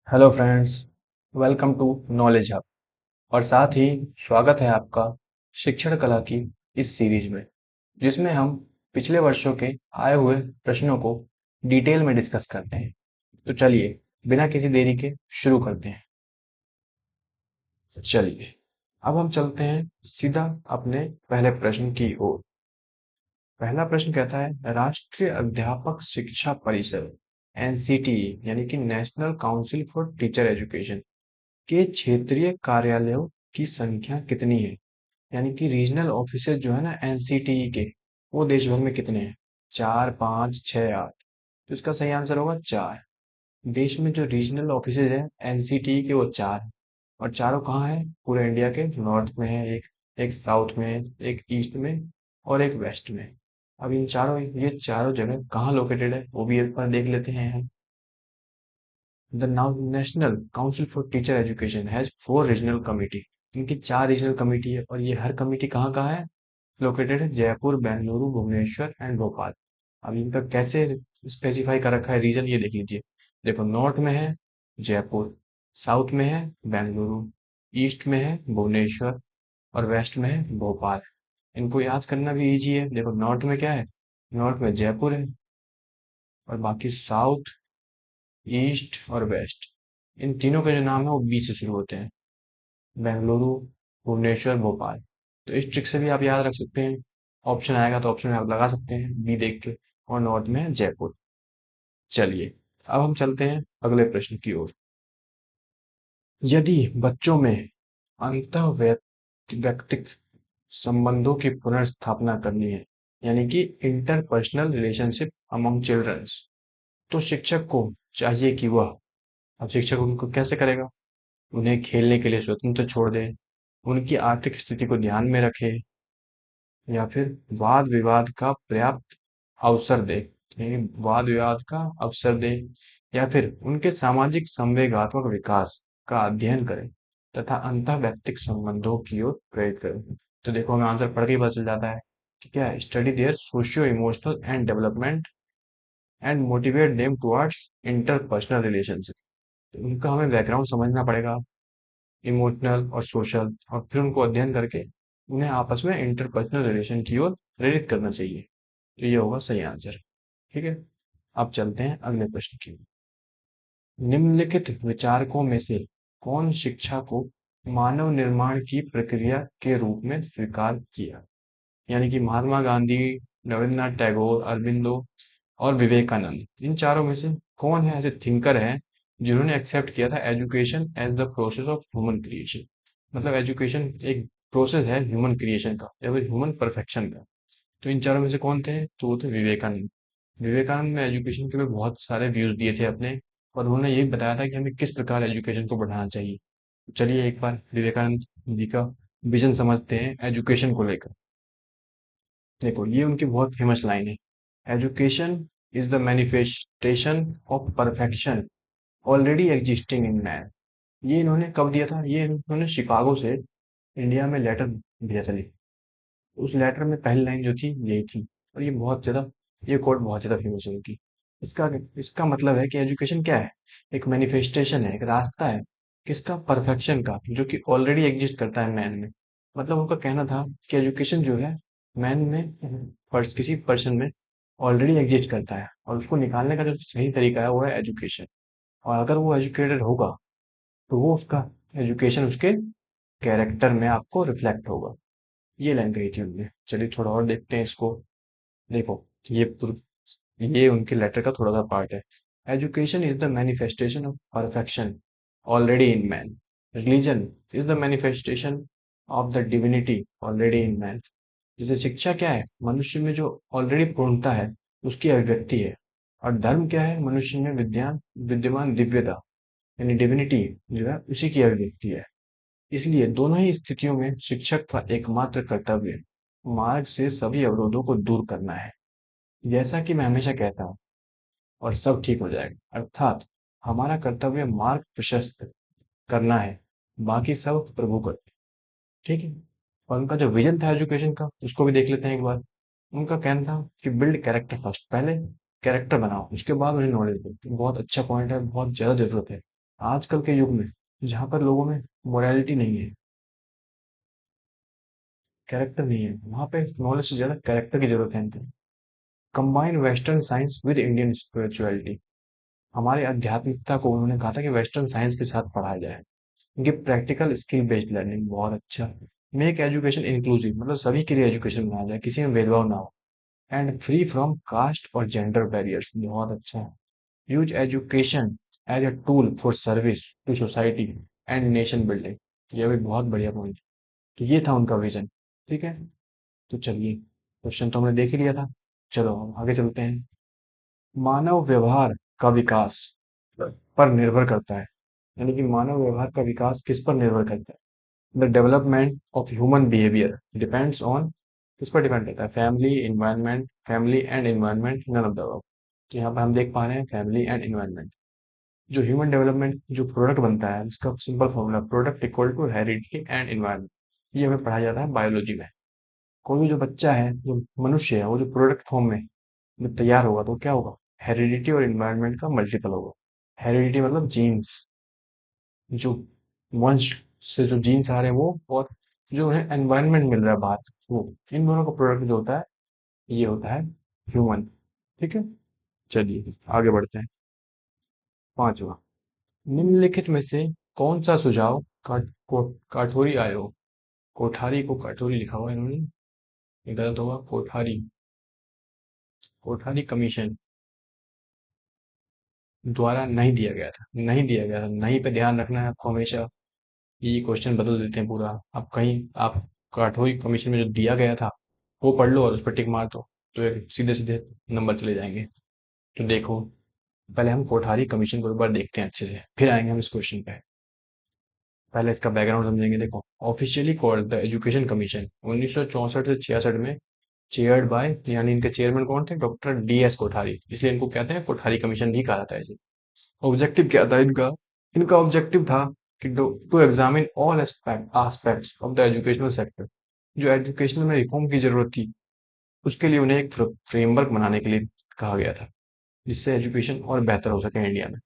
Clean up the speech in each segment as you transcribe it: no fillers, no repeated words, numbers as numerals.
Hello friends, welcome to knowledge hub और साथ ही स्वागत है आपका शिक्षण कला की इस सीरीज में जिसमें हम पिछले वर्षों के आए हुए प्रश्नों को डिटेल में डिस्कस करते हैं। तो चलिए बिना किसी देरी के शुरू करते हैं। चलिए अब हम चलते हैं सीधा अपने पहले प्रश्न की ओर। पहला प्रश्न कहता है राष्ट्रीय अध्यापक शिक्षा परिषद एनसीटीई यानी कि national council for teacher education के क्षेत्रीय कार्यालयों की संख्या कितनी है? यानी कि रीजनल ऑफिसेज जो है ना एनसीटीई के, वो देश भर में कितने हैं? चार, पांच, छह, आठ। तो इसका सही आंसर होगा चार। देश में जो रीजनल ऑफिसेज है एनसीटीई के, वो चार हैं। और चारों कहाँ है? पूरे इंडिया के नॉर्थ में है एक, एक साउथ में है, एक ईस्ट में और एक वेस्ट में। अब इन चारों, ये चारों जगह कहाँ लोकेटेड है वो भी एक बार देख लेते हैं हम। The National Council for Teacher Education has four regional committee। इनकी चार रीजनल कमेटी है और ये हर कमेटी कहाँ कहाँ है? लोकेटेड है जयपुर, बेंगलुरु, भुवनेश्वर एंड भोपाल। अब इनका कैसे स्पेसिफाई कर रखा है रीजन, ये देख लीजिए। देखो, नॉर्थ में है जयपुर, साउथ में है बेंगलुरु, ईस्ट में है भुवनेश्वर और वेस्ट में है भोपाल। इनको याद करना भी इजी है। देखो, नॉर्थ में क्या है? नॉर्थ में जयपुर है और बाकी साउथ, ईस्ट और वेस्ट, इन तीनों के जो नाम है वो बी से शुरू होते हैं। बेंगलुरु, भुवनेश्वर, भोपाल। तो इस ट्रिक से भी आप याद रख सकते हैं। ऑप्शन आएगा तो ऑप्शन में आप लगा सकते हैं बी देख के। और नॉर्थ में है जयपुर। चलिए अब हम चलते हैं अगले प्रश्न की ओर। यदि बच्चों में अंतः वैयक्तिक संबंधों की पुनर्स्थापना करनी है, यानी कि इंटरपर्सनल रिलेशनशिप अमंग चिल्ड्रंस, तो शिक्षक को चाहिए कि वह, अब शिक्षक उनको कैसे करेगा? उन्हें खेलने के लिए स्वतंत्र छोड़ दें, उनकी आर्थिक स्थिति को ध्यान में रखें, या फिर वाद विवाद का पर्याप्त अवसर दें, यानी वाद विवाद का अवसर दें, या फिर उनके सामाजिक संवेगात्मक विकास का अध्ययन करें तथा अंतः व्यक्तिक संबंधों की ओर प्रेरित करें। तो देखो, हमें आंसर पढ़ के ही पता चल जाता है कि क्या है, study their socio emotional and development and motivate them towards interpersonal relationship. तो उनका हमें बैकग्राउंड समझना पड़ेगा, इमोशनल और सोशल, और फिर उनको अध्ययन करके उन्हें आपस में इंटरपर्सनल रिलेशन की ओर प्रेरित करना चाहिए। तो ये होगा सही आंसर। ठीक है, अब चलते हैं अगले प्रश्न की ओर। निम्नलिखित विचारकों में से कौन शिक्षा को मानव निर्माण की प्रक्रिया के रूप में स्वीकार किया? यानी कि महात्मा गांधी, रविन्द्रनाथ टैगोर, अरबिंदो और विवेकानंद, इन चारों में से कौन है ऐसे थिंकर हैं जिन्होंने एक्सेप्ट किया था education as the process of human creation? मतलब एजुकेशन एक प्रोसेस है ह्यूमन क्रिएशन का या फिर ह्यूमन परफेक्शन का। तो इन चारों में से कौन थे? तो वो थे विवेकानंद। विवेकानंद ने एजुकेशन के लिए बहुत सारे व्यूज दिए थे अपने, और उन्होंने यही बताया था कि हमें किस प्रकार एजुकेशन को बढ़ाना चाहिए। चलिए एक बार विवेकानंद जी का विजन समझते हैं एजुकेशन को लेकर। देखो, ये उनकी बहुत फेमस लाइन है, education is the manifestation of perfection already existing in man. ये इन्होंने कब दिया था? ये इन्होंने शिकागो से इंडिया में लेटर भेजा था। उस लेटर में पहली लाइन जो थी यही थी। और ये बहुत ज्यादा, ये कोट बहुत ज्यादा फेमस है उनकी। इसका इसका मतलब है कि एजुकेशन क्या है? एक मैनिफेस्टेशन है, एक रास्ता है। किसका? परफेक्शन का, जो कि ऑलरेडी एग्जिस्ट करता है मैन में। मतलब उनका कहना था कि एजुकेशन जो है मैन में, किसी पर्सन में ऑलरेडी एग्जिस्ट करता है, और उसको निकालने का जो सही तरीका है वो है एजुकेशन। और अगर वो एजुकेटेड होगा तो वो उसका एजुकेशन उसके कैरेक्टर में आपको रिफ्लेक्ट होगा। ये लाइन कही थी उनने। चलिए थोड़ा और देखते हैं इसको। देखो, ये ये उनके लेटर का थोड़ा सा पार्ट है। Education is the manifestation of perfection already in man. Religion is the manifestation of the divinity already in man. जैसे शिक्षा क्या है? मनुष्य में जो ऑलरेडी पूर्णता है उसकी अभिव्यक्ति है। और धर्म क्या है? मनुष्य में विद्यमान दिव्यता, यानी डिविनिटी जो है उसी की अभिव्यक्ति है। इसलिए दोनों ही स्थितियों में शिक्षक का एकमात्र कर्तव्य मार्ग से सभी अवरोधों को दूर करना है। जैसा कि मैं हमेशा कहता हूँ, और सब ठीक हो जाएगा, अर्थात हमारा कर्तव्य मार्ग प्रशस्त करना है, बाकी सब प्रभु करते। ठीक है। और उनका जो विजन था एजुकेशन का, उसको भी देख लेते हैं एक बार। उनका कहना था कि बिल्ड कैरेक्टर फर्स्ट, पहले कैरेक्टर बनाओ, उसके बाद उन्हें नॉलेज दो। बहुत अच्छा पॉइंट है, बहुत ज्यादा जरूरत है आजकल के युग में जहाँ पर लोगों में मोरालिटी नहीं है, कैरेक्टर नहीं है, वहाँ पे नॉलेज से ज़्यादा कैरेक्टर की ज़रूरत है इनको। Combine western science with Indian spirituality, हमारी आध्यात्मिकता को उन्होंने कहा था कि वेस्टर्न साइंस के साथ पढ़ाया जाए। Give practical skill based learning, बहुत अच्छा। मेक एजुकेशन इंक्लूसिव, मतलब सभी के लिए एजुकेशन बनाया जाए, किसी में भेदभाव ना हो। एंड फ्री फ्रॉम कास्ट और जेंडर बैरियर्स, बहुत अच्छा। Use education as a tool for service to society and nation building, ये भी बहुत बढ़िया पॉइंट। तो ये था उनका विजन। ठीक है, तो चलिए, क्वेश्चन तो हमने देख ही लिया था। चलो हम आगे चलते हैं। मानव व्यवहार का विकास पर निर्भर करता है, यानी कि मानव व्यवहार का विकास किस पर निर्भर करता है। The development of human behaviour depends on, किस पर डिपेंड करता है, family environment, family and environment, none of the above. तो यहाँ पर हम देख पा रहे हैं फैमिली एंड इन्वायरमेंट। जो ह्यूमन डेवलपमेंट जो प्रोडक्ट बनता है उसका simple formula, product equal to heredity and environment, ये हमें पढ़ाया जाता है बायोलॉजी में। कोई भी जो बच्चा है, जो मनुष्य है, वो जो प्रोडक्ट फॉर्म में जब तैयार होगा तो क्या होगा, हेरिडिटी और इन्वायरमेंट का मल्टीपल होगा। हेरिडिटी मतलब जीन्स, जो वंश से जो जीन्स आ रहे हैं वो, और जो उन्हें एनवायरनमेंट मिल रहा है बाहर, वो, इन दोनों का प्रोडक्ट जो होता है ये होता है ह्यूमन। ठीक है, चलिए आगे बढ़ते हैं। पांचवा, निम्नलिखित में से कौन सा सुझाव काठोरी आयोग, कोठारी को काठोरी लिखा हुआ है इन्होंने, ये गलत होगा, कोठारी, कोठारी कमीशन द्वारा नहीं दिया गया था, नहीं दिया गया था, नहीं पे ध्यान रखना है आपको हमेशा। ये क्वेश्चन बदल देते हैं पूरा। अब कहीं आप काठोरी कमीशन में जो दिया गया था वो पढ़ लो और उस पर टिक मार दो, तो ये सीधे सीधे नंबर चले जाएंगे। तो देखो, पहले हम कोठारी कमीशन को एक बार देखते हैं अच्छे से, फिर आएंगे हम इस क्वेश्चन पे। पहले इसका बैकग्राउंड समझेंगे। देखो, officially called the education commission, 1964 से 66 में, चेयर्ड बाय, यानी इनके चेयरमैन कौन थे, डॉक्टर डी एस कोठारी, इसलिए इनको कहते हैं कोठारी कमीशन भी कहा जाता है इसे। ऑब्जेक्टिव क्या था इनका, इनका ऑब्जेक्टिव था कि to examine all aspects of the educational sector, जो एजुकेशन में रिफॉर्म की जरूरत थी उसके लिए उन्हें एक फ्रेमवर्क बनाने के लिए कहा गया था, जिससे एजुकेशन और बेहतर हो सके इंडिया में।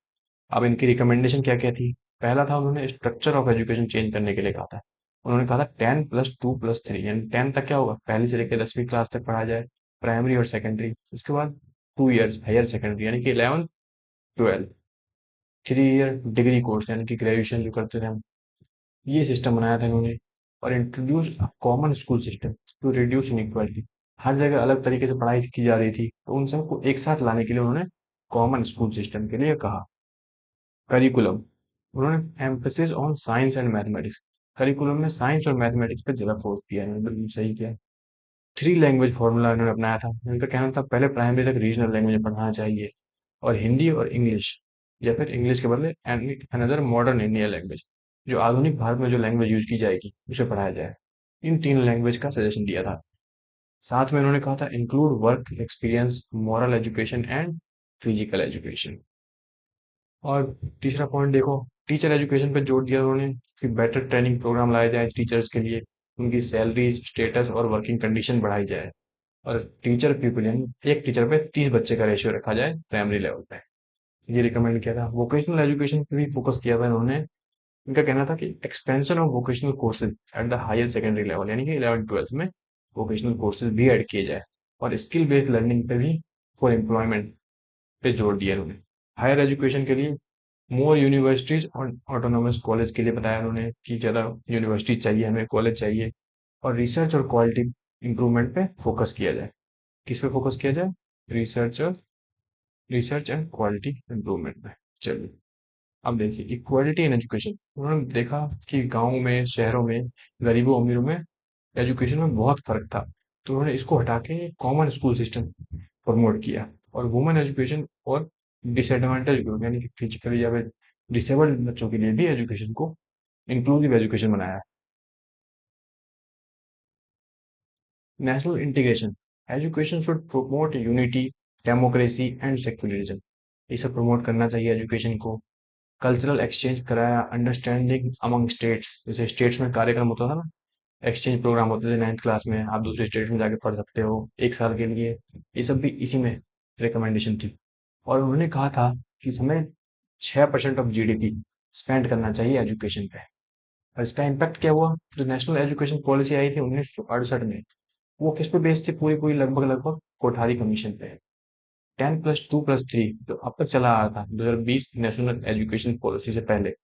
अब इनकी रिकमेंडेशन क्या क्या थी। पहला था, उन्होंने स्ट्रक्चर ऑफ एजुकेशन चेंज करने के लिए कहा था। उन्होंने कहा था 10+2+3, यानी 10 तक क्या होगा, पहली से लेकर 10वीं क्लास तक पढ़ा जाए, प्राइमरी और सेकेंडरी। उसके बाद 2 इयर्स हायर सेकेंडरी, यानी कि 11th 12th, 3 year degree course यानी कि ग्रेजुएशन जो करते थे हम, ये सिस्टम बनाया था इन्होंने। और introduce common school system to reduce inequality, हर जगह अलग तरीके से पढ़ाई की जा रही थी, तो उन सबको एक साथ लाने के लिए उन्होंने कॉमन स्कूल सिस्टम के लिए कहा। करिकुलम, उन्होंने emphasis on science and mathematics, curriculum में साइंस और मैथमेटिक्स पे ज्यादा फोर्स किया इन्होंने, बिल्कुल सही किया। 3 लैंग्वेज फॉर्मूला इन्होंने अपनाया था। इनका कहना था पहले प्राइमरी तक रीजनल लैंग्वेज पढ़ाना चाहिए, और हिंदी और इंग्लिश, या फिर इंग्लिश के बदले अनदर मॉडर्न इंडियन लैंग्वेज, जो आधुनिक भारत में जो लैंग्वेज यूज की जाएगी उसे पढ़ाया जाए। इन 3 लैंग्वेज का सजेशन दिया था। साथ में उन्होंने कहा था include work experience, moral education and physical education. और तीसरा पॉइंट देखो, टीचर एजुकेशन पे जोर दिया उन्होंने कि बेटर ट्रेनिंग प्रोग्राम लाए जाए टीचर्स के लिए, उनकी सैलरी, स्टेटस और वर्किंग कंडीशन बढ़ाई जाए, और टीचर पीपल यानी एक टीचर पे 30 बच्चे का रेशियो रखा जाए प्राइमरी लेवल पे, ये रिकमेंड किया था। वोकेशनल एजुकेशन पे भी फोकस किया था इन्होंने। इनका कहना था कि expansion of vocational courses at the higher secondary level, यानी कि 11th 12th में वोकेशनल कोर्सेज भी ऐड किए जाए, और स्किल बेस्ड लर्निंग पे भी, फॉर एम्प्लॉयमेंट पे जोर दिया उन्होंने। हायर एजुकेशन के लिए मोर यूनिवर्सिटीज और ऑटोनोमस कॉलेज के लिए बताया उन्होंने कि ज़्यादा यूनिवर्सिटी चाहिए हमें, कॉलेज चाहिए। और रिसर्च और क्वालिटी इंप्रूवमेंट पे फोकस किया जाए। किस पे फोकस किया जाए, रिसर्च और रिसर्च एंड क्वालिटी इंप्रूवमेंट पे। चलिए, अब देखिए इक्वालिटी इन एजुकेशन, उन्होंने देखा कि गाँव में, शहरों में, गरीबों अमीरों में एजुकेशन में बहुत फर्क था, तो उन्होंने इसको हटा के कॉमन स्कूल सिस्टम प्रमोट किया। और वुमेन एजुकेशन और डिसएडवांटेज ग्रुप यानी कि फिजिकली या फिर डिसेबल्ड बच्चों के लिए भी एजुकेशन को इंक्लूसिव एजुकेशन बनाया है। National integration, education should promote unity, democracy and secularism, ये सब प्रमोट करना चाहिए एजुकेशन को। कल्चरल एक्सचेंज कराया, अंडरस्टैंडिंग अमंग स्टेट्स, जैसे स्टेट्स में कार्यक्रम होता था ना, एक्सचेंज प्रोग्राम होते थे 9th क्लास में, आप दूसरे स्टेट्स में जाके पढ़ सकते हो 1 साल के लिए, ये सब भी इसी में रिकमेंडेशन थी। और उन्होंने कहा था कि हमें 6% ऑफ जीडीपी स्पेंड करना चाहिए एजुकेशन पे। और इसका इम्पैक्ट क्या हुआ? जो नेशनल एजुकेशन पॉलिसी आई थी 1968 में, वो किस पे बेस्ड थी? पूरी पूरी लगभग लगभग कोठारी कमीशन पे। 10+2+3 जो अब तक चला आ रहा था 2020 नेशनल एजुकेशन पॉलिसी से पहले,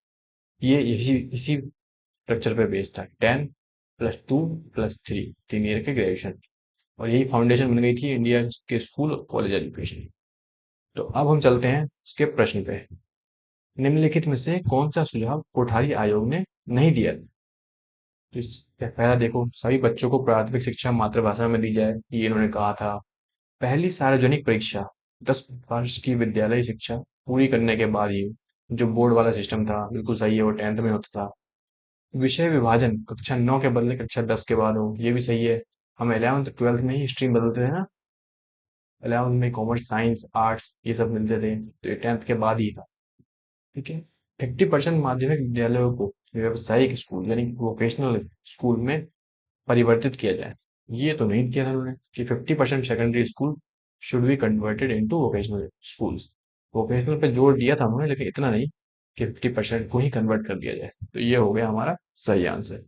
ये इसी इसी स्ट्रक्चर पे बेस्ड था। 10+2+3 3 ईयर के ग्रेजुएशन। और यही फाउंडेशन बन गई थी इंडिया के स्कूल और कॉलेज एजुकेशन। तो अब हम चलते हैं इसके प्रश्न पे। निम्नलिखित में से कौन सा सुझाव कोठारी आयोग ने नहीं दिया? तो पहला देखो, सभी बच्चों को प्राथमिक शिक्षा मातृभाषा में दी जाए, ये इन्होंने कहा था। पहली सार्वजनिक परीक्षा 10 वर्ष की विद्यालय शिक्षा पूरी करने के बाद ही, जो बोर्ड वाला सिस्टम था बिल्कुल सही है, वो 10th में होता था। विषय विभाजन कक्षा 9 के बदले कक्षा 10 के बाद हो, ये भी सही है। हम 11th 12th में ही स्ट्रीम बदलते थे ना, 11th में कॉमर्स साइंस आर्ट्स ये सब मिलते थे, तो ये 10th के बाद ही था। ठीक है। 50% माध्यमिक विद्यालयों को व्यावसायिक स्कूल यानी वोकेशनल स्कूल में परिवर्तित किया जाए, ये तो नहीं किया था उन्होंने कि 50% secondary school should be converted into vocational schools. Vocational पे जोर दिया था उन्होंने, लेकिन इतना नहीं कि 50% को ही कन्वर्ट कर दिया जाए। तो ये हो गया हमारा सही आंसर।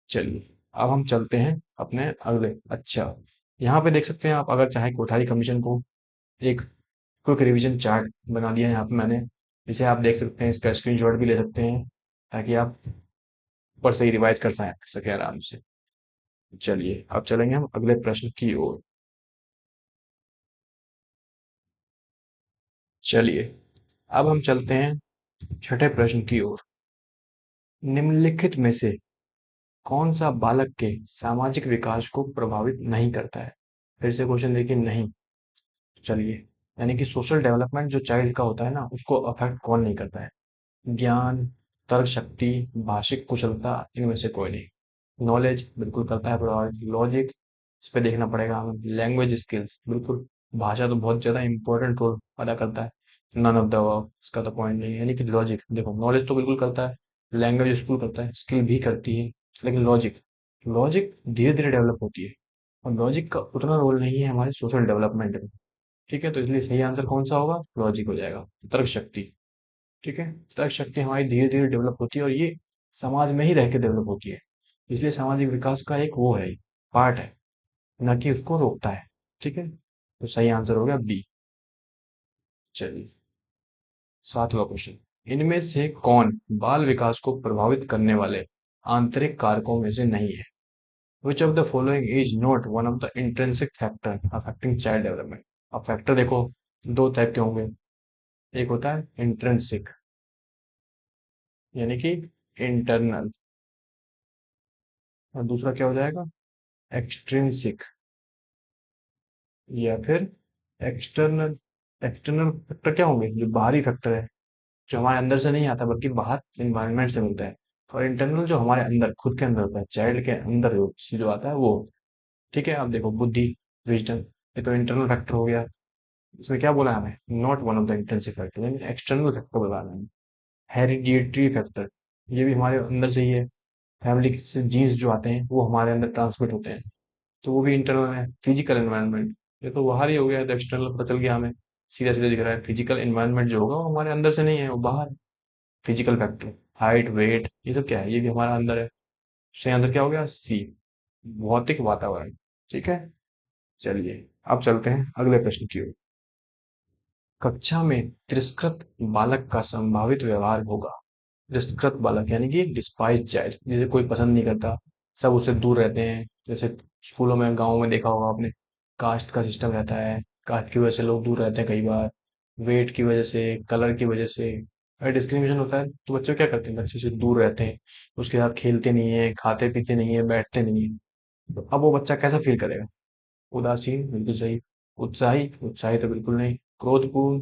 चलिए, अब हम चलते हैं अपने अगले। अच्छा, यहाँ पे देख सकते हैं आप, अगर चाहे कोठारी कमीशन को एक क्विक रिवीजन चार्ट बना दिया है यहाँ पे मैंने, जिसे आप देख सकते हैं, इसका स्क्रीनशॉट भी ले सकते हैं, ताकि आप ऊपर से ही रिवाइज कर सके आराम से। चलिए, अब चलेंगे हम अगले प्रश्न की ओर। चलिए, अब हम चलते हैं छठे प्रश्न की ओर। निम्नलिखित में से कौन सा बालक के सामाजिक विकास को प्रभावित नहीं करता है? फिर से क्वेश्चन देखिए, नहीं। चलिए, यानी कि सोशल डेवलपमेंट जो चाइल्ड का होता है ना, उसको अफेक्ट कौन नहीं करता है? ज्ञान, तर्क शक्ति, भाषिक कुशलता, इनमें से कोई नहीं। नॉलेज बिल्कुल करता है प्रभावित। लॉजिक, इस पे देखना पड़ेगा हमें। लैंग्वेज स्किल्स बिल्कुल, भाषा तो बहुत ज्यादा इंपॉर्टेंट रोल अदा करता है। नन ऑफ द अबव, इसका तो पॉइंट नहीं है। यानी कि लॉजिक देखो, नॉलेज तो बिल्कुल करता है, लैंग्वेज स्किल करता है, स्किल भी करती है, लेकिन लॉजिक, लॉजिक धीरे धीरे डेवलप होती है। और लॉजिक का उतना रोल नहीं है हमारे सोशल डेवलपमेंट में। ठीक है, तो इसलिए सही आंसर कौन सा होगा? लॉजिक हो जाएगा। तर्क शक्ति। ठीक है, तर्क शक्ति हमारी धीरे धीरे डेवलप होती है, और ये समाज में ही रह के डेवलप होती है। इसलिए सामाजिक विकास का एक वो है, पार्ट है, न कि उसको रोकता है। ठीक है, तो सही आंसर हो गया बी। चलिए, 7वां क्वेश्चन। इनमें से कौन बाल विकास को प्रभावित करने वाले आंतरिक कारकों में से नहीं है? Which of the following is not one of the intrinsic factor affecting child development? अब फैक्टर देखो, दो टाइप के होंगे। एक होता है इंट्रिंसिक, यानी कि इंटरनल, और दूसरा क्या हो जाएगा? एक्सट्रिंसिक, या फिर एक्सटर्नल। एक्सटर्नल फैक्टर क्या होंगे? जो बाहरी फैक्टर है, जो हमारे अंदर से नहीं आता बल्कि बाहर इन्वायरमेंट से मिलता है। और इंटरनल जो हमारे अंदर खुद के अंदर होता है, चाइल्ड के अंदर जो आता है वो। ठीक है, अब देखो, बुद्धि, विजडम, ये तो इंटरनल फैक्टर हो गया। इसमें क्या बोला है हमें? Not one of the intensive factor, यानी एक्सटर्नल फैक्टर बोला है हमें। हेरिडिटरी फैक्टर, ये भी हमारे अंदर से ही है। फैमिली से जीन्स जो आते हैं वो हमारे अंदर ट्रांसमिट होते हैं, तो वो भी इंटरनल है। फिजिकल एनवायरनमेंट, ये तो बाहर ही हो गया, तो एक्सटर्नल पता चल गया हमें, सीधा सीधा दिख रहा है। फिजिकल एनवायरनमेंट जो होगा वो हमारे अंदर से नहीं है, वो बाहर है। फिजिकल फैक्टर, हाइट, वेट, ये सब क्या है? ये भी हमारा अंदर है। सही आंसर क्या हो गया? सी, भौतिक वातावरण। ठीक है, चलिए, अब चलते हैं अगले प्रश्न की ओर। कक्षा में तिरस्कृत बालक का संभावित व्यवहार होगा। तिरस्कृत बालक यानी कि डिस्पाइज चाइल्ड, जिसे कोई पसंद नहीं करता, सब उससे दूर रहते हैं। जैसे स्कूलों में, गाँव में देखा होगा आपने, कास्ट का सिस्टम रहता है, कास्ट की वजह से लोग दूर रहते हैं कई बार, वेट की वजह से, कलर की वजह से। अगर डिस्क्रिमिनेशन होता है तो बच्चे क्या करते हैं? बच्चे से दूर रहते हैं, उसके साथ खेलते नहीं है, खाते पीते नहीं है, बैठते नहीं है। तो अब वो बच्चा कैसा फील करेगा? उदासीन, बिल्कुल सही। उत्साही, उत्साही तो बिल्कुल नहीं। क्रोधपूर्ण,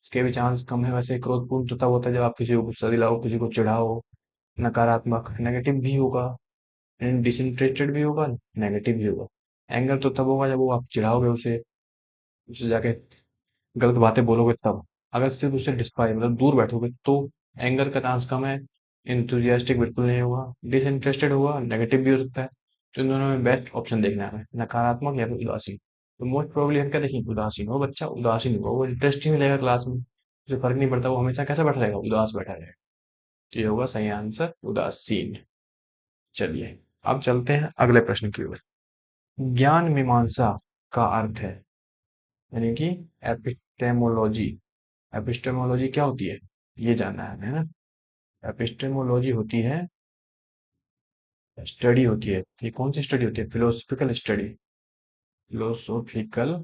इसके भी चांस कम है वैसे। क्रोधपूर्ण तो तब होता है जब आप किसी को गुस्सा दिलाओ, किसी को चिढ़ाओ। नकारात्मक, नेगेटिव भी होगा, डिसइंटरेस्टेड भी होगा, नेगेटिव भी होगा। एंगर तो तब होगा जब वो आप चिढ़ाओगे उसे, उससे जाके गलत बातें बोलोगे तब। अगर सिर्फ उसे डिस्पाइज मतलब दूर बैठोगे तो एंगर का चांस कम है। इंथुजियास्टिक बिल्कुल नहीं होगा, डिसइंटरेस्टेड होगा, नेगेटिव भी हो सकता है। तो इन दोनों में बेस्ट ऑप्शन देखना है हमें, नकारात्मक या फिर उदासीन। तो मोस्ट प्रोबेबली हम क्या देखेंगे? उदासीन हो बच्चा, उदासीन होगा, वो इंटरेस्ट ही नहीं लेगा क्लास में, उसे फर्क नहीं पड़ता, वो हमेशा कैसा बैठा रहेगा? उदास बैठा रहेगा। तो ये होगा सही आंसर उदासीन। चलिए अब चलते हैं अगले प्रश्न की ओर। ज्ञान मीमांसा का अर्थ है, यानी कि एपिस्टेमोलॉजी। एपिस्टेमोलॉजी क्या होती है, ये जानना है हमें, है ना। एपिस्टेमोलॉजी होती है, स्टडी होती है। ये कौन सी स्टडी होती है? Philosophical study. फिलोसोफिकल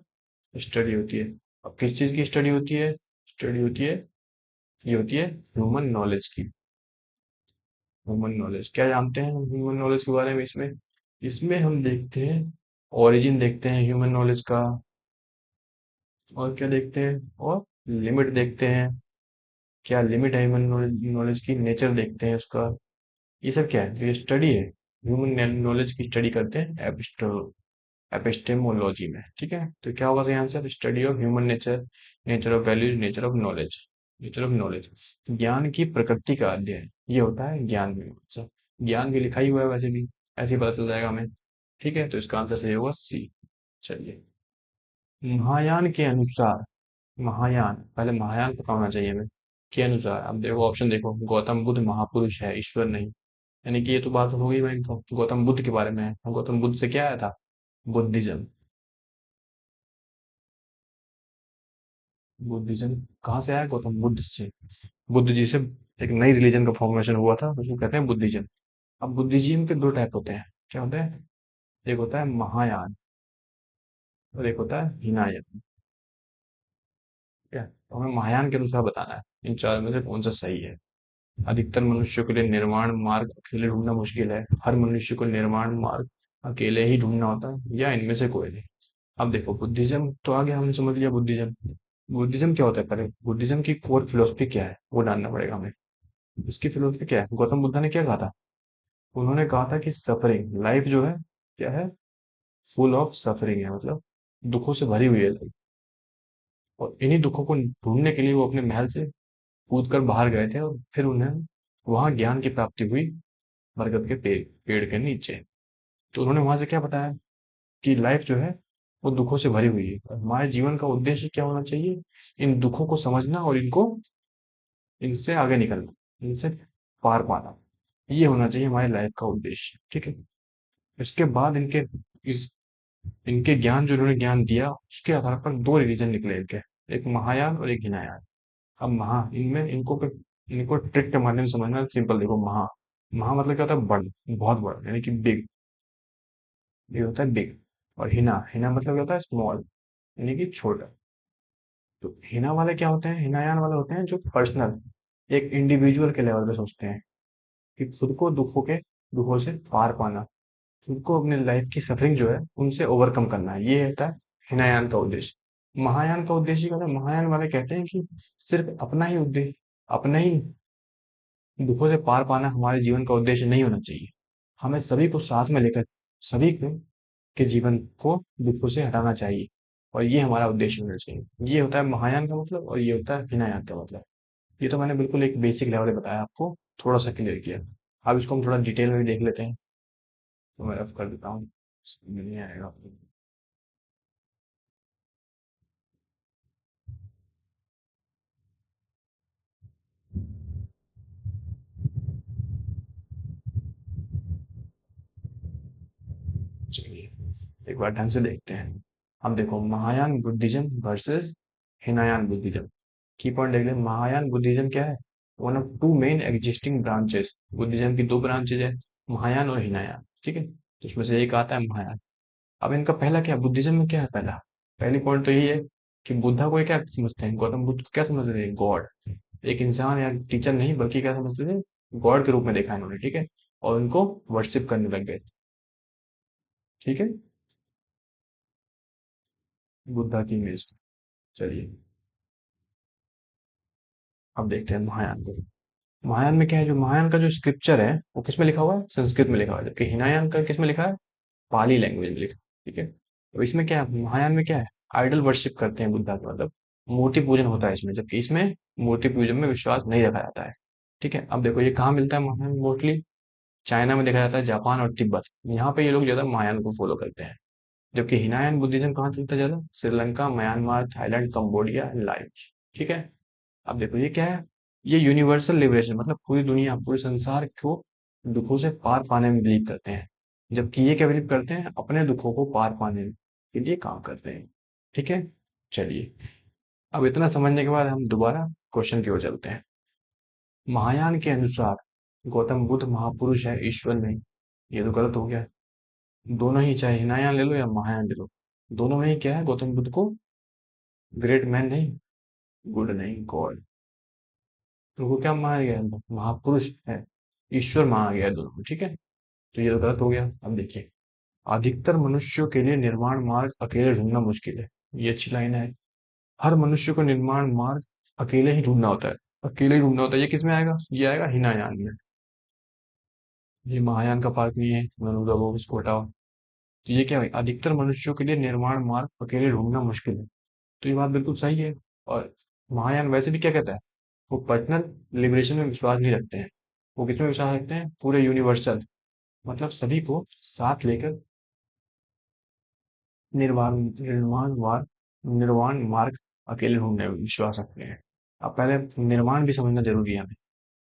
स्टडी होती है। अब किस चीज की स्टडी होती है? स्टडी होती है, ये होती है ह्यूमन नॉलेज की। ह्यूमन नॉलेज क्या जानते हैं ह्यूमन नॉलेज के बारे में? इसमें इसमें हम देखते हैं, ओरिजिन देखते हैं ह्यूमन नॉलेज का, और क्या देखते हैं, और लिमिट देखते हैं। क्या लिमिट है ह्यूमन नॉलेज नॉलेज की, नेचर देखते हैं उसका। ये सब क्या है? तो ये स्टडी है, ह्यूमन नॉलेज की स्टडी करते हैं एपिस्टेमोलॉजी में। ठीक है, तो क्या होगा सही answer? Study of human nature, nature of values, nature of knowledge. Nature of knowledge, ज्ञान की प्रकृति का अध्ययन, ये होता है ज्ञान मीमांसा। ज्ञान भी लिखा ही हुआ है वैसे भी, ऐसे ही पता चल जाएगा हमें। ठीक है, तो इसका आंसर सही होगा सी। चलिए, महायान के अनुसार, महायान, पहले महायान पता होना चाहिए हमें, के अनुसार। अब देखो ऑप्शन देखो, गौतम बुद्ध महापुरुष है, ईश्वर नहीं। यानी कि ये तो बात हो गई भाई, तो गौतम बुद्ध के बारे में है। गौतम बुद्ध से क्या आया था? बुद्धिज्म। बुद्धिज्म कहाँ से आया? गौतम बुद्ध से। बुद्ध जी से एक नई रिलीजन का फॉर्मेशन हुआ था, उसको कहते हैं बुद्धिज्म। अब बुद्धिज्म के दो टाइप होते हैं, क्या होते हैं? एक होता है महायान, और एक होता है हीनायान। ठीक है, तो हमें महायान के अनुसार बताना है इन चार में से कौन सा सही है। अधिकतर मनुष्यों के लिए निर्वाण मार्ग अकेले ढूंढना मुश्किल है। हर मनुष्य को निर्वाण मार्ग अकेले ही ढूंढना होता है, या इनमें से कोई नहीं। अब देखो, बुद्धिज्म तो आगे हमने समझ लिया। बुद्धिज्म, बुद्धिज्म क्या होता है? पहले बुद्धिज्म की कोर फिलोसफी क्या है वो जानना पड़ेगा हमें। इसकी फिलोसफी क्या है? गौतम बुद्ध ने क्या कहा था? उन्होंने कहा था कि सफरिंग लाइफ जो है, क्या है? फुल ऑफ सफरिंग है, मतलब दुखों से भरी हुई है लाइफ। और इन्हीं दुखों को ढूंढने के लिए वो अपने महल से कूद कर बाहर गए थे, और फिर उन्हें वहां ज्ञान की प्राप्ति हुई, बरगद के पेड़ के नीचे। तो उन्होंने वहां से क्या बताया कि लाइफ जो है वो दुखों से भरी हुई है, और हमारे जीवन का उद्देश्य क्या होना चाहिए? इन दुखों को समझना और इनको, इनसे आगे निकलना, इनसे पार पाना, ये होना चाहिए हमारी लाइफ का उद्देश्य। ठीक है, इसके बाद इस इनके ज्ञान, जो इन्होंने ज्ञान दिया, उसके आधार पर दो रिलीजन निकले इनके, एक महायान और एक हिनायान। अब इनमें इनको ट्रिक के माध्यम से समझना सिंपल। देखो, महा मतलब क्या होता है? बड़, बहुत बड़ा, यानी कि बिग। ये होता है बिग। और हिना, हिना मतलब क्या होता है? स्मॉल, यानी कि छोटा। तो हिना वाले क्या होते हैं? हिनायान वाले होते हैं जो पर्सनल, एक इंडिविजुअल के लेवल पे सोचते हैं कि खुद को दुखों से पार पाना, खुद को अपने लाइफ की सफरिंग जो है उनसे ओवरकम करना है, ये होता है हिनायान का उद्देश्य। महायान का उद्देश्य क्या होता है? महायान वाले कहते हैं कि सिर्फ अपना ही उद्देश्य, अपना ही दुखों से पार पाना हमारे जीवन का उद्देश्य नहीं होना चाहिए। हमें सभी को साथ में लेकर, सभी के जीवन को दुखों से हटाना चाहिए, और ये हमारा उद्देश्य होना चाहिए। ये होता है महायान का मतलब, और ये होता है हिनायान का मतलब। ये तो मैंने बिल्कुल एक बेसिक लेवल पे बताया आपको, थोड़ा सा क्लियर किया। अब इसको हम थोड़ा डिटेल में भी देख लेते हैं, तो मैं रफ कर देता हूँ, समझ नहीं आएगा आपको। चलिए एक बार ढंग से देखते हैं। हम देखो, Mahayana Buddhism versus Hinayana Buddhism. की पॉइंट देख लें, महायान बुद्धिज्म क्या है? One of two main existing branches. Buddhism की दो ब्रांचेज है, महायान और हिनायान। ठीक है, तो उसमें से एक आता है महायान। अब इनका पहला क्या, बुद्धिज्म में क्या है पहला? पहली पॉइंट तो यही है कि बुद्धा को ये क्या समझते हैं, गौतम बुद्ध को क्या समझते थे? गॉड। एक इंसान या टीचर नहीं, बल्कि क्या समझते थे? गॉड के रूप में देखा इन्होंने। ठीक है, और उनको वर्शिप करने लग गए। ठीक है, बुद्धा की इमेज। चलिए अब देखते हैं महायान को। महायान में क्या है? जो महायान का जो स्क्रिप्चर है वो किस में लिखा हुआ है? संस्कृत में लिखा हुआ है, जबकि हिनायान का किस में लिखा है? पाली लैंग्वेज में लिखा है। ठीक है, तो इसमें क्या है, महायान में क्या है? आइडल वर्शिप करते हैं बुद्धा का, मतलब मूर्ति पूजन होता है इसमें, जबकि इसमें मूर्ति पूजन में विश्वास नहीं रखा जाता है। ठीक है, अब देखो ये कहाँ मिलता है महायान? मोस्टली चाइना में देखा जाता है, जापान और तिब्बत, यहाँ पे ये लोग ज्यादा महायान को फॉलो करते हैं। जबकि हिनायान बुद्धिज्म कहाँ चलता है ज्यादा? Sri Lanka, Myanmar, Thailand, Cambodia, Laos. ठीक है, अब देखो ये क्या है? ये यूनिवर्सल लिबरेशन मतलब पूरी दुनिया, पूरे संसार को दुखों से पार पाने में बिलीव करते हैं, जबकि ये क्या बिलीव करते हैं, अपने दुखों को पार पाने के लिए काम करते हैं। ठीक है, चलिए, अब इतना समझने के बाद हम दोबारा क्वेश्चन की ओर चलते हैं। महायान के अनुसार गौतम बुद्ध महापुरुष है, ईश्वर नहीं। ये तो गलत हो गया। दोनों ही, चाहे हिनायान ले लो या महायान ले लो, दोनों में ही क्या है, गौतम बुद्ध को ग्रेट मैन नहीं, गुड नहीं, गॉड, उनको क्या माना गया है, महापुरुष है, ईश्वर माना गया है दोनों को। ठीक है, तो ये तो गलत हो गया। अब देखिए, अधिकतर मनुष्यों के लिए निर्माण मार्ग अकेले ढूंढना मुश्किल है। ये अच्छी लाइन है। हर मनुष्य को निर्माण मार्ग अकेले ही ढूंढना होता है, अकेले ही ढूंढना होता है। ये किस में आएगा, ये आएगा हिनायान में। ये महायान का पार्ट नहीं है, मैंने बोला वो इसको हटाओ। तो ये क्या है, अधिकतर मनुष्यों के लिए निर्माण मार्ग अकेले ढूंढना मुश्किल है। तो ये बात बिल्कुल सही है। और महायान वैसे भी क्या कहता है, वो पर्सनल लिबरेशन में विश्वास नहीं रखते हैं। वो किसमें विश्वास रखते हैं, पूरे यूनिवर्सल, मतलब सभी को साथ लेकर निर्वाण निर्माण मार्ग निर्वाण मार्ग अकेले ढूंढने में विश्वास रखते हैं। अब पहले निर्माण भी समझना जरूरी है हमें।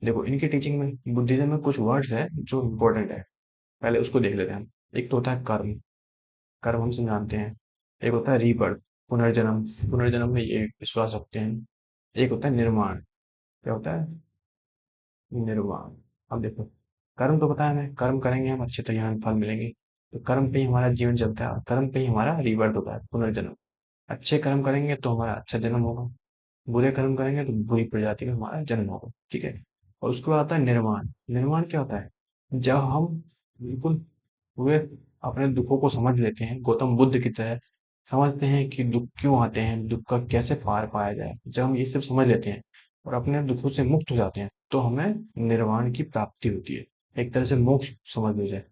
देखो, इनकी टीचिंग में, बुद्धिज्म में कुछ वर्ड्स है जो इम्पोर्टेंट है, पहले उसको देख लेते हैं हम। एक तो होता है कर्म, कर्म हम समझाते हैं। एक होता है रीबर्थ, पुनर्जन्म, पुनर्जन्म में ये विश्वास रखते हैं। एक होता है निर्माण, क्या होता है, निर्वाण। अब देखो, कर्म तो पता है हमें, कर्म करेंगे हम अच्छे तो यहाँ फल मिलेंगे। तो कर्म पे ही हमारा जीवन चलता है, और कर्म पे ही हमारा रीबर्थ होता है, पुनर्जन्म। अच्छे कर्म करेंगे तो हमारा अच्छा जन्म होगा, बुरे कर्म करेंगे तो बुरी प्रजाति में हमारा जन्म होगा। ठीक है, और उसके बाद आता है निर्माण। निर्माण क्या होता है, जब हम बिल्कुल पूरे अपने दुखों को समझ लेते हैं, गौतम बुद्ध की तरह समझते हैं कि दुख क्यों आते हैं, दुख का कैसे पार पाया जाए, जब हम ये सब समझ लेते हैं और अपने दुखों से मुक्त हो जाते हैं, तो हमें निर्वाण की प्राप्ति होती है। एक तरह से मोक्ष समझ लो, जाए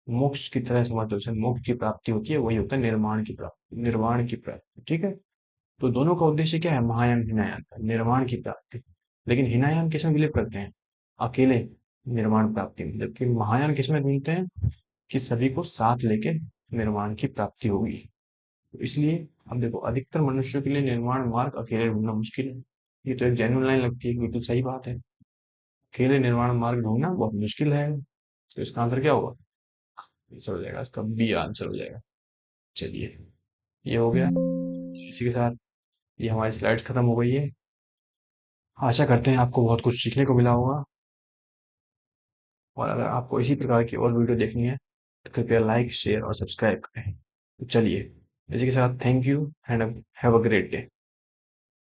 मोक्ष की तरह समझ लो, जैसे मोक्ष की प्राप्ति होती है, वही होता है निर्माण की प्राप्ति, निर्वाण की प्राप्ति। ठीक है, तो दोनों का उद्देश्य क्या है, महायान हिनायान का निर्माण की प्राप्ति। लेकिन हिनायान किसमें बिलीव करते हैं, अकेले निर्माण प्राप्ति में, जबकि महायान किसमें ढूंढते हैं कि सभी को साथ लेके निर्माण की प्राप्ति होगी। तो इसलिए अब देखो, अधिकतर मनुष्यों के लिए निर्माण मार्ग अकेले ढूंढना मुश्किल है। ये तो एक जेन्युइन लाइन लगती है, बिल्कुल सही बात है। अकेले निर्माण मार्ग ढूंढना बहुत मुश्किल है। तो इसका आंसर क्या होगा, आंसर हो जाएगा इसका बी, आंसर हो जाएगा। चलिए, ये हो गया। इसी के साथ ये हमारी स्लाइड्स खत्म हो गई है। आशा करते हैं आपको बहुत कुछ सीखने को मिला होगा। और अगर आपको इसी प्रकार की और वीडियो देखनी है तो कृपया लाइक, शेयर और सब्सक्राइब करें। तो चलिए, इसी के साथ thank you and have a great day.